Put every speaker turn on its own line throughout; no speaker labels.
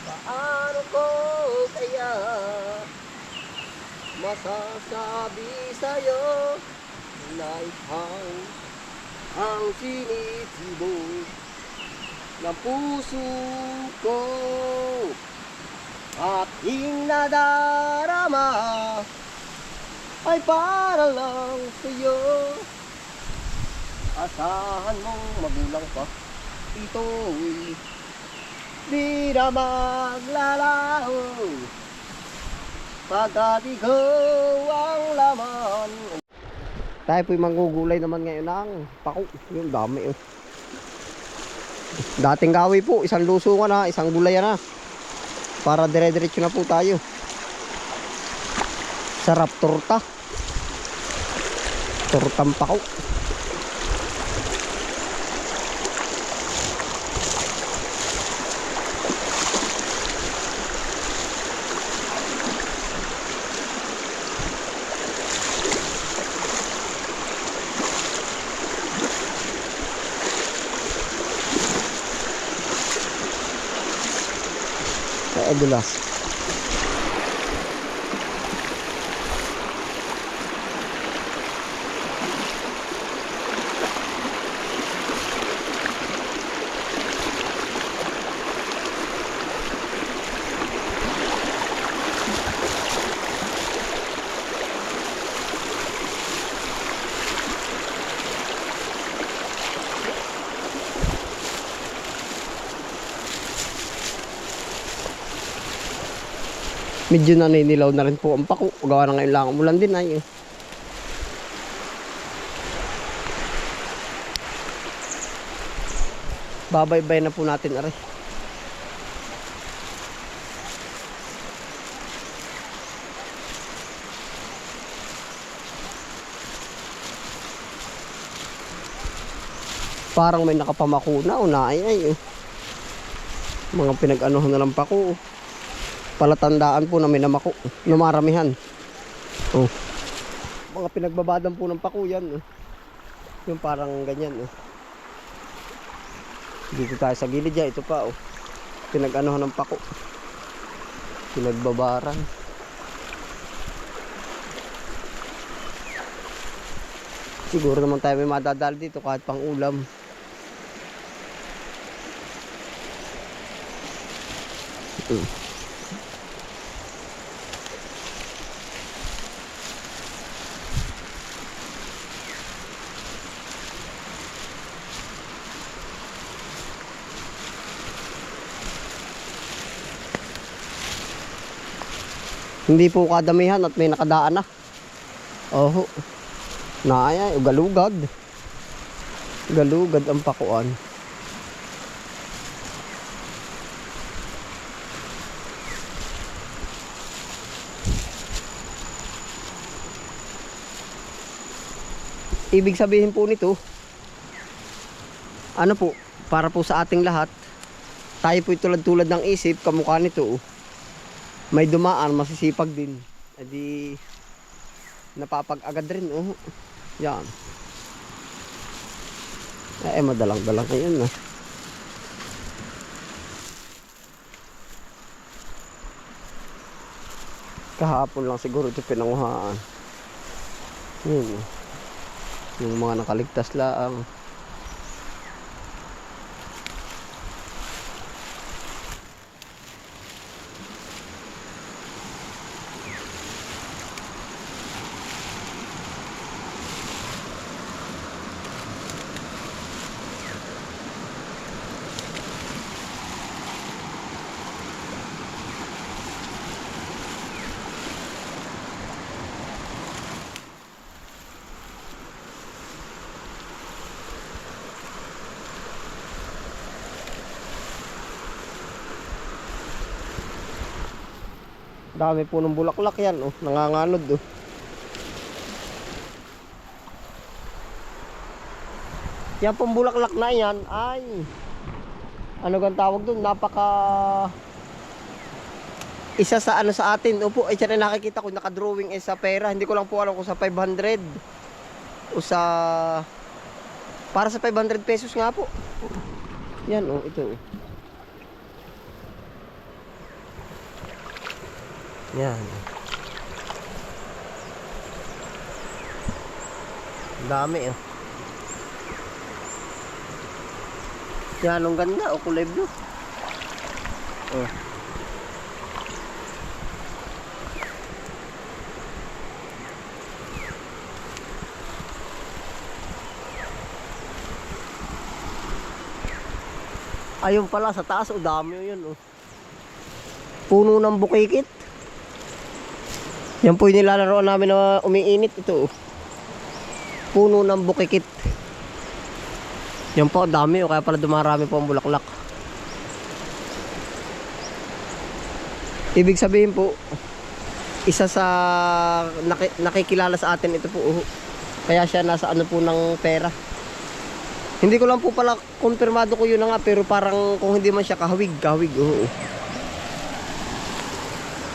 Paano ko kaya masasabi sa'yo na ikaw ang sinitibok ng puso ko? Ating nadarama ay para lang sa'yo. Asahan mong magulang pa, ito'y di na maglalaho, pagkat ikaw ang laman. Tayo po'y manggugulay naman ngayon ng pako. Yung dami oh. Dating gawi po, isang lusungan na, isang gulayan na. Para dire-diretso na po tayo. Sarap torta. Tortang pako. Edulas. Medyo naninilaw na rin po ang pako. Gawa na ngayon lang umulan din ay. Babaybay na po natin aray. Parang may nakapamako na ay. Mga pinag-anuhan na lang pako. Palatandaan po na may namako, namaramihan. Oh. Mga pinagbabadan po ng pako yan. Oh. Yung parang ganyan. Oh. Dito tayo sa gilid dyan. Ito pa. Oh. Pinag-anuhan ng pako. Pinagbabaran. Siguro naman tayo may madadali dito kahit pang ulam. Hindi po kadamihan at may nakadaan na. Oho. Naaya, galugad. Galugad ang pakuan. Ibig sabihin po nito, ano po, para po sa ating lahat, tayo po tulad-tulad ng isip, kamukha nito. May dumaan, masisipag din. Edi napapag-agad rin. Oh. Yan. Madalang-dalang ngayon. Kahapon lang siguro ito pinanguhaan. Yun. Yung mga nakaligtas lang. Dami po ng bulaklak yan, oh, nanganganod, oh. Yan pong bulaklak na yan ay ano gang tawag doon, napaka isa sa ano sa atin. Opo, ay siya na nakikita ko naka-drawing sa pera. Hindi ko lang po alam kung sa 500 o sa para sa 500 pesos nga po. Yan, oh, ito. Yan. Ang dami oh. Yan, ang ganda oh, kulay blue. Oh. Ayun pala sa taas, o dami yun oh. Puno ng bukikit. Yan po yung nilalaroan namin na umiinit ito oh. Puno ng bukikit. Yan po, dami oh, kaya pala dumarami po ang bulaklak. Ibig sabihin po, isa sa nakikilala sa atin ito po oh. Kaya siya nasa ano po ng pera. Hindi ko lang po pala kumpirmado ko yun na nga, pero parang kung hindi man siya kahawig oo.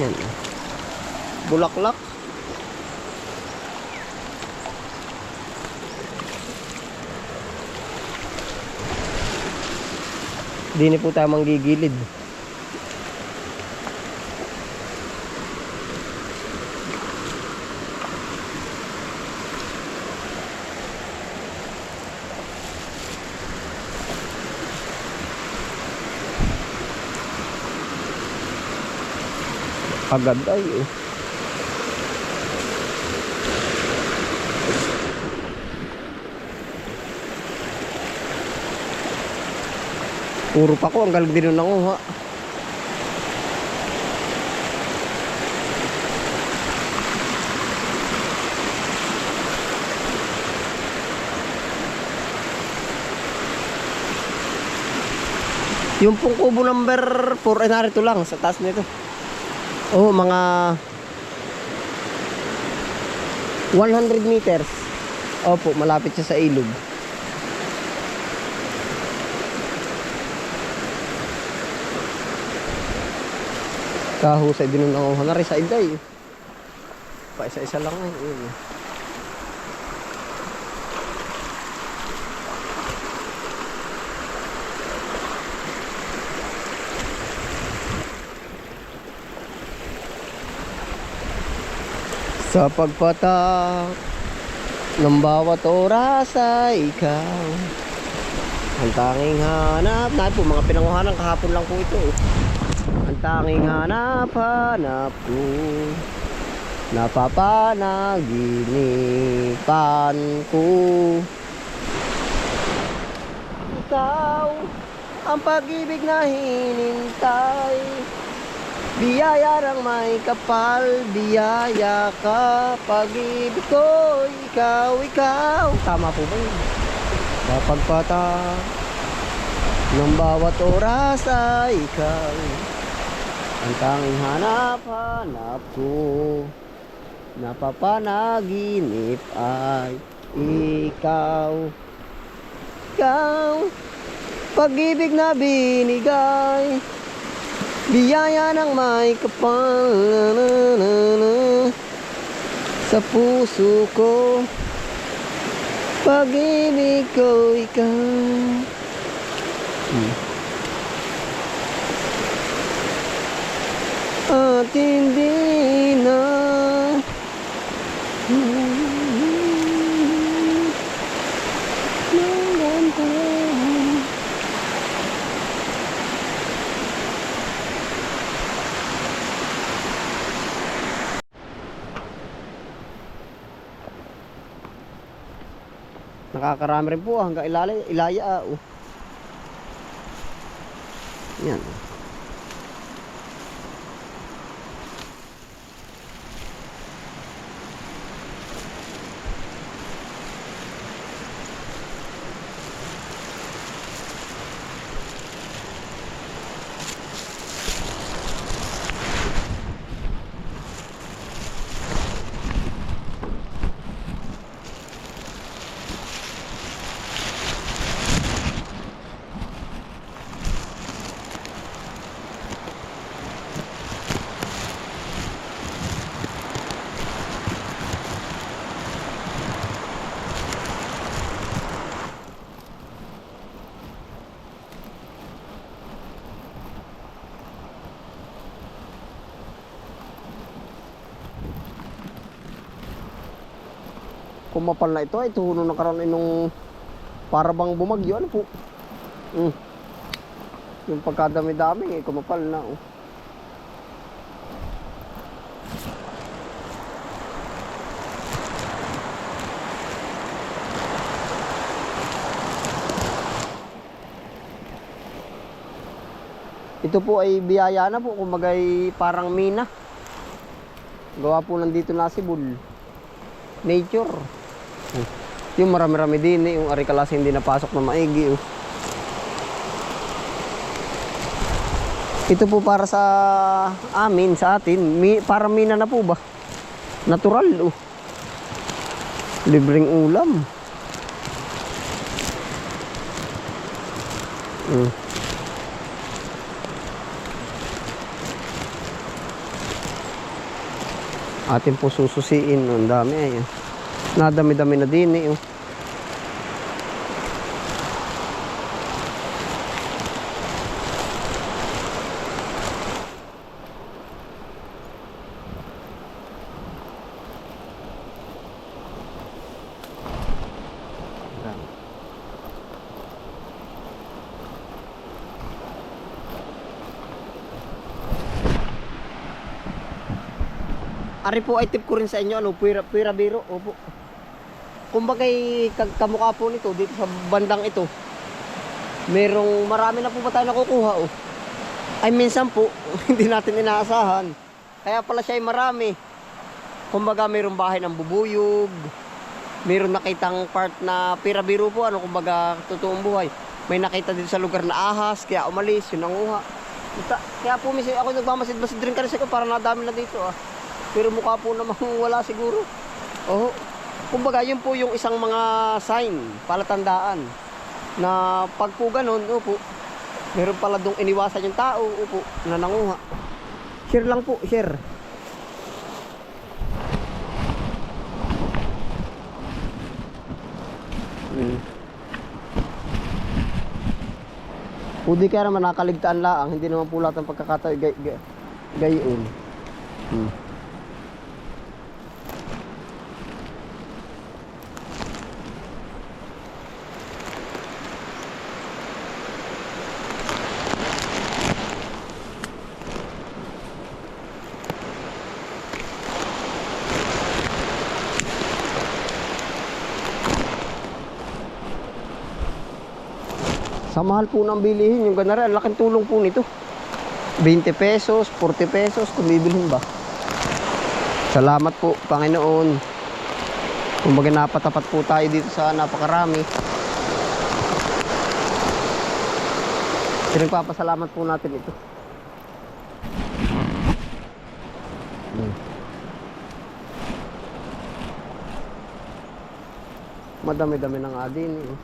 Yan. Bulaklak. Di po tayo manggigilid. Agad ay oh. Puro pa ko, ang galing din ng nanguha. Yung pong kubo number 4 ay narito lang sa taas nito. Oh, mga 100 meters. Opo, malapit siya sa ilog. Kahusay din ng nanguha na rin sa iday. Pa isa-isa lang eh. Sa pagpatak ng bawat oras ay ikaw ang tanging hanap. Na po, mga pinanguhanan kahapon lang po ito. Ang tanging hanap ko, napapanaginipan ko. Ikaw ang pag-ibig na hinintay, biyaya ng may kapal, biyaya ka. Pag-ibig ko, ikaw. Tama po ba yun? Sa pagpatak ng bawat oras ay ikaw ang tanging hanap ko, napapanaginip ay ikaw. Pag-ibig na binigay, biyaya ng may kapal, sa puso ko. Pag-ibig ko, ikaw. At hindi na nakakarami rin po hanggang ilaya oh. Yan. Kumapal na ito ay tuhulong na karoon nung para bang bumagyo. Ano po? Yung pagkadami-dami eh, kumapal na. Oh. Ito po ay biyaya na po, kumbagay parang mina. Gawa po nandito na Sibul. Nature. Yung marami-rami din eh, yung arikalas hindi napasok na maigi. Oh. Ito po para sa amin, sa atin, parang mina na po ba? Natural oh. Libreng ulam. Atin po sususiin. Ang dami ay. Nadami-dami na din eh. Oh. Ari po ay tip ko rin sa inyo, ano, pwera biro, opo. Kumbagay kamukha po nito dito sa bandang ito. Marami na po ba tayo nakukuha, oh. Ay minsan po hindi natin inaasahan. Kaya pala siya ay marami. Kumbaga mayroong bahay ng bubuyog. Mayroong nakitang part na pwera biro po, ano, kumbaga totoong buhay. May nakita dito sa lugar na ahas, kaya umalis, yun ang uha. Kaya po minsan ako nagmamasid-masid rin kasi ko para nadami na dito, ah. Pero mukha po namang wala siguro. Oh, kumbaga yun po yung isang mga sign, palatandaan na pag po ganun, opo, meron pala dong iniwasan yung tao, opo, na nanguha. Share lang po, share. Pwede kaya naman nakaligtaan laang, hindi naman po lahat ng pagkakataon gayon. Sa mahal po ng bilihin, yung ganara, ang laking tulong po nito. 20 pesos, 40 pesos, kung bibilhin ba. Salamat po, Panginoon. Kumbaga napatapat po tayo dito sa napakarami. Pinagpapasalamat po natin ito. Madami-dami ng adin eh.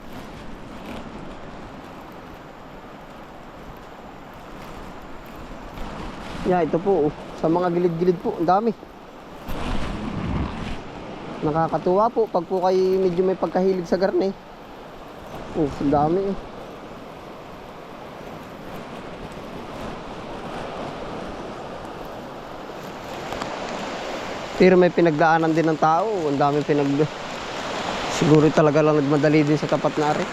Yeah, ito po, sa mga gilid-gilid po, ang dami. Nakakatuwa po pag po kayo medyo may pagkahilig sa garne. Oh, ang dami eh. Pero may pinagdaanan din ng tao, ang dami siguro talaga lang nagmadali din sa tapat na ari.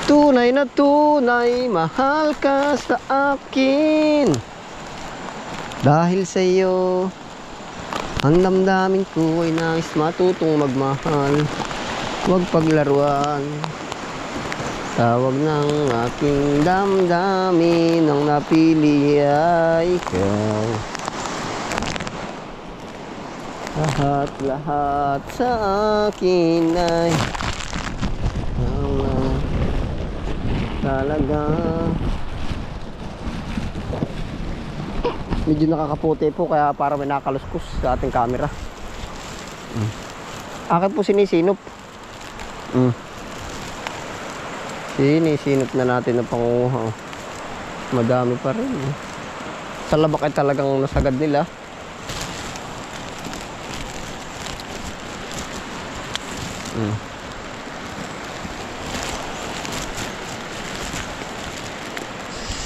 Tunay na tunay, mahal ka sa akin. Dahil sa iyo, ang damdamin ko ay nais matutong magmahal. Huwag paglaruan. Tawag ng aking damdamin, ang napili ay ikaw. Lahat sa akin ay talaga. Medyo nakakaputi po kaya para may nakaluskus sa ating camera. Akin po sinisinop. Sinisinop na natin ang panguha. Madami pa rin. Sa labak ay talagang nasagad nila.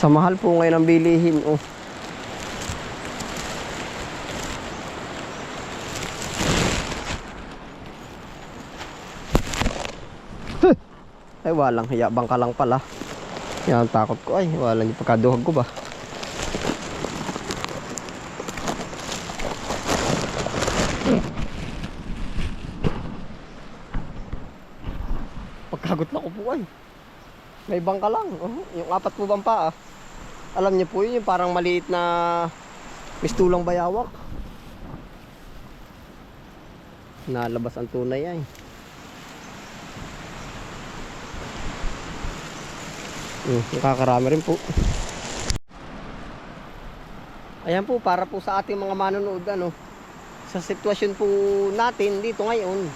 Sa mahal po ngayon ang bilihin, oh. malaki, walang hiya, bangka lang pala. Yan, takot ko ay, wala niyo pagkaduhag ko ba. Pagkagot na ko po ay. May bangka lang, yung 4 po bang paa. Alam niyo po yun, yung parang maliit na mistulang bayawak. Nalabas ang tunay ay. Nakakarami rin po. Ayan po, para po sa ating mga manonood, sa sitwasyon po natin dito ngayon,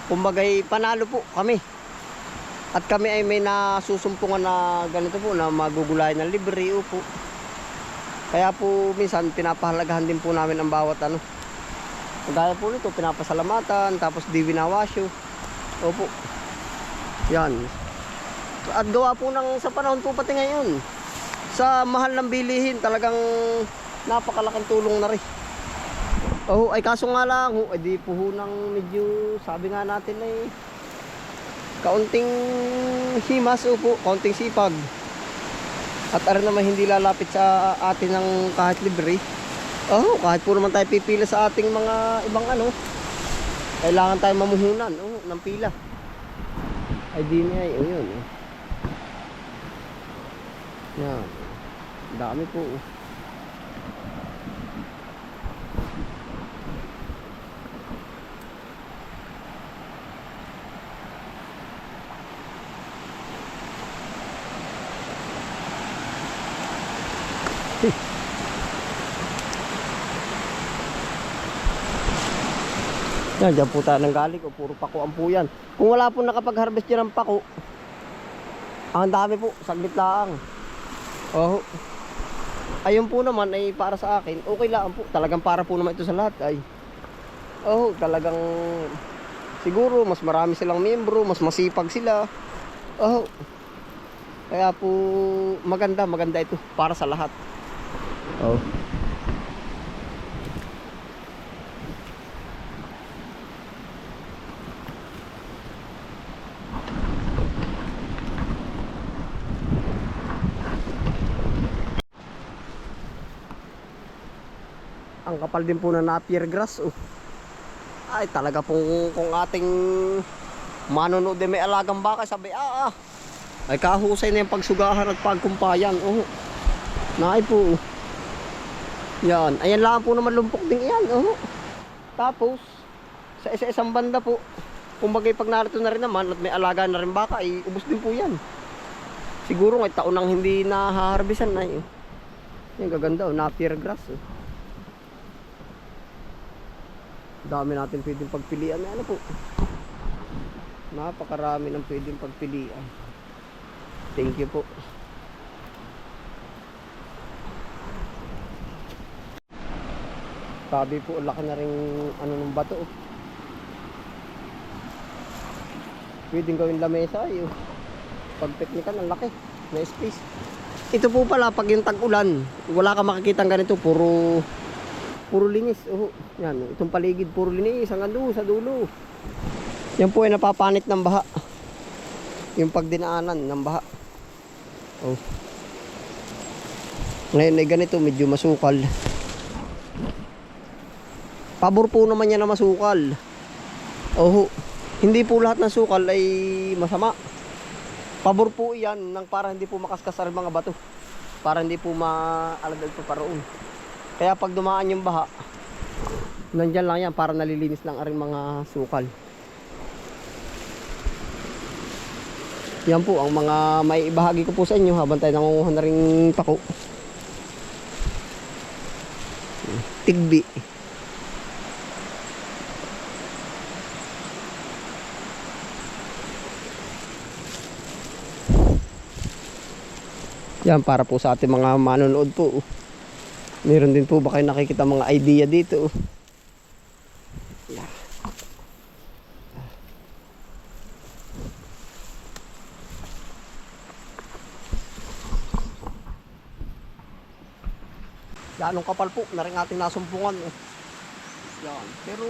kumbagay panalo po kami. At kami ay may nasusumpungan na ganito po, na magugulayan ng libre po. Kaya po minsan pinapahalagahan din po namin ang bawat Gaya po nito, pinapasalamatan, tapos di winawasyo. Opo. Yan. At gawa po sa panahon po pati ngayon, sa mahal ng bilihin, talagang napakalaking tulong na rin. Ay kaso nga lang, ay di po nang medyo, sabi nga natin ay kaunting himas po, kaunting sipag. At aron naman hindi lalapit sa atin ng kahit libre. Kahit po naman tayo pipila sa ating mga ibang kailangan tayo mamuhunan ng pila. Ay di niya, yun. Yan. Dami po. Yan, dyan po tayo ng galing. Puro pakuan po yan. Kung wala po nakapag-harvest dyan ng paku, ang dami po, saglit lang. Ayun po naman ay para sa akin, okay lang po. Talagang para po naman ito sa lahat ay. Talagang siguro mas marami silang miyembro, mas masipag sila. Kaya po maganda ito para sa lahat. Ang kapal din po na napier grass. Ay talaga pong kung ating manonood din may alagang baka, sabi ay kahusay na yung pagsugahan at pagkumpayan. Naay po. Yan, ayan lang po naman lumpok din yan. Tapos sa isa-isang banda po, kumbagay pag narito na rin naman at may alaga na rin baka, ay ubos din po yan. Siguro ngay taon nang hindi nahaharbisan na yun. Yan gaganda, napier grass. Dami natin pwedeng pagpilian. Po, napakarami ng pwedeng pagpilian. Thank you po. Sabi po, laki na rin ng bato. Pwedeng gawin lamesa pag piknikan, ang laki, may space. Ito po pala pag yung tag-ulan, wala ka makikitang ganito, puro linis. Yan, itong paligid puro linis hanggang doon sa dulo. Yan po ay napapanit ng baha. Yung pagdinaanan ng baha. Ngayon ay ganito, medyo masukal. Pabor po naman yan na masukal. Hindi po lahat ng sukal ay masama. Pabor po yan ng para hindi po makaskasar mga bato, para hindi po maalagad po paroon. Kaya pag dumaan yung baha, nandyan lang yan para nalilinis lang ang mga sukal. Yan po ang mga may ibahagi ko po sa inyo habang tayo nangunguha na rin pako. Tigbi. Yan para po sa ating mga manonood po. Meron din po ba kayo nakikita mga idea dito? Ganong kapal po na rin ating nasumpungan. Yan. Pero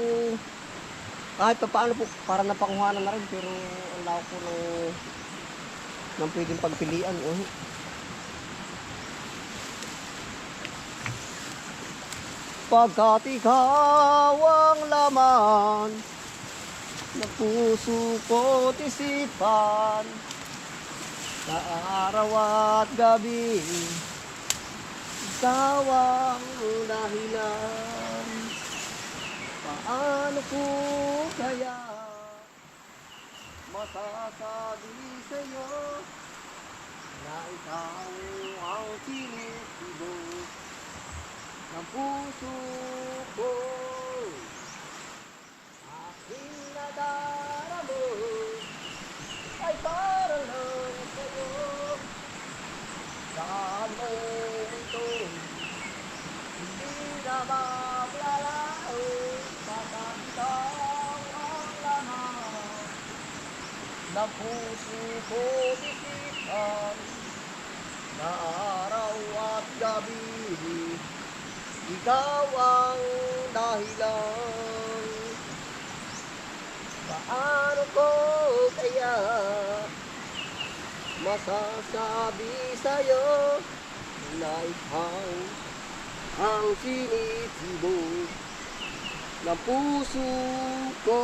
kahit pa paano po, para napanguhanan na rin. Pero ang lawak po ng nang pwedeng pagpilian. Oh. Pagkat ikaw ang laman ng puso ko't isipan, sa araw at gabi, ikaw ang dahilan. Paano ko kaya masasabi sa'yo na ikaw ang tinitibok ng puso ko? Aking nadaramo ay para lang sa'yo. Saan mo ito hindi na maglalaho, pagkat ikaw ang laman ng puso ko isipan, na araw at gabi, ikaw ang dahilan. Paano ko kaya masasabi sa'yo na ikaw ang tinitibok ng puso ko?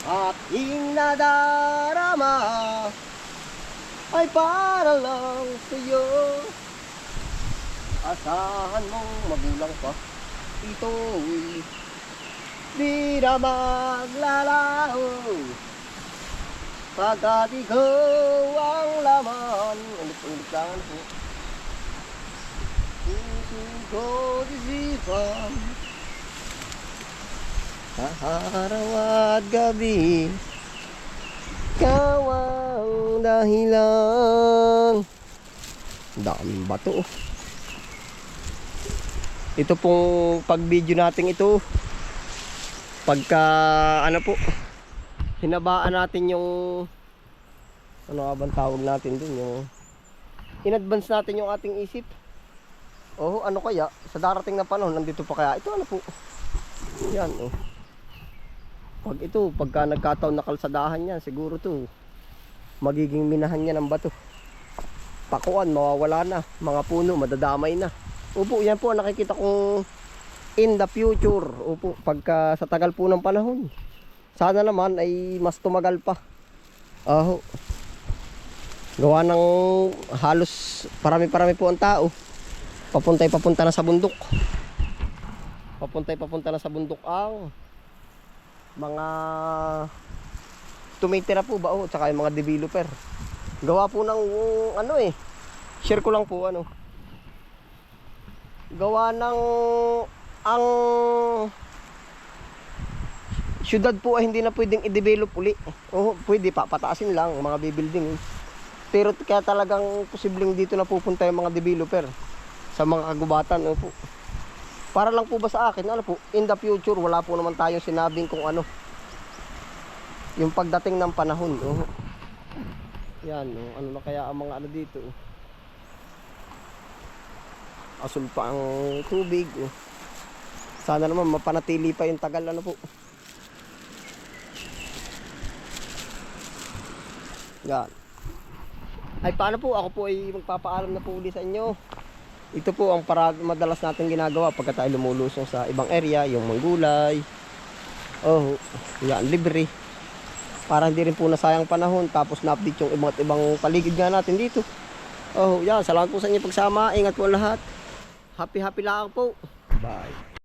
Aking nadarama ay para lang sa'yo. Asahan mong magulang pa, ito'y di na maglalaho, pagkat ikaw ang laman. Ulit-ulit lang po. Puso ko isipan, araw at gabi, ikaw ang dahilan. Daming bato. Ito pong pag-video natin ito, pagka ano po, hinabaan natin yung ano nga bang tawag natin dun, yung in-advance natin yung ating isip. Oh, ano kaya sa darating na panahon nandito pa kaya ito, ano po, yan oh. Pag ito, pagka nagkataon na kalsadahan yan, siguro to magiging minahan niya ng bato. Pakuan, mawawala na, mga puno madadamay na. Opo, yan po nakikita kong in the future. Opo, pagka sa tagal po ng panahon, sana naman ay mas tumagal pa. Gawa ng halos parami-parami po ang tao. Papunta na sa bundok. Papunta na sa bundok ang mga tumitira po ba, tsaka yung mga developer. Gawa po ng ano share ko lang po gawa ng ang syudad po ay hindi na pwedeng i-develop uli. Pwede pa pataasin lang mga bibuilding. Pero kaya talagang posibleng dito na pupunta yung mga developer sa mga kagubatan. Po. Para lang po ba sa akin, ano po, in the future wala po naman tayong sinabing kung ano yung pagdating ng panahon. Yan, ano na kaya ang mga ano dito. Asul pa ang tubig. Sana naman mapanatili pa yung tagal, ano po. Yan. Ay paano po, ako po ay magpapaalam na po ulit sa inyo. Ito po ang madalas natin ginagawa pagka tayo lumulusong sa ibang area, yung manggulay. Yan, libre. Para hindi rin po nasayang panahon, tapos na-update yung ibang paligid nga natin dito. Yan, salamat po sa inyo pagsama. Ingat po lahat. Happy lang po. Bye.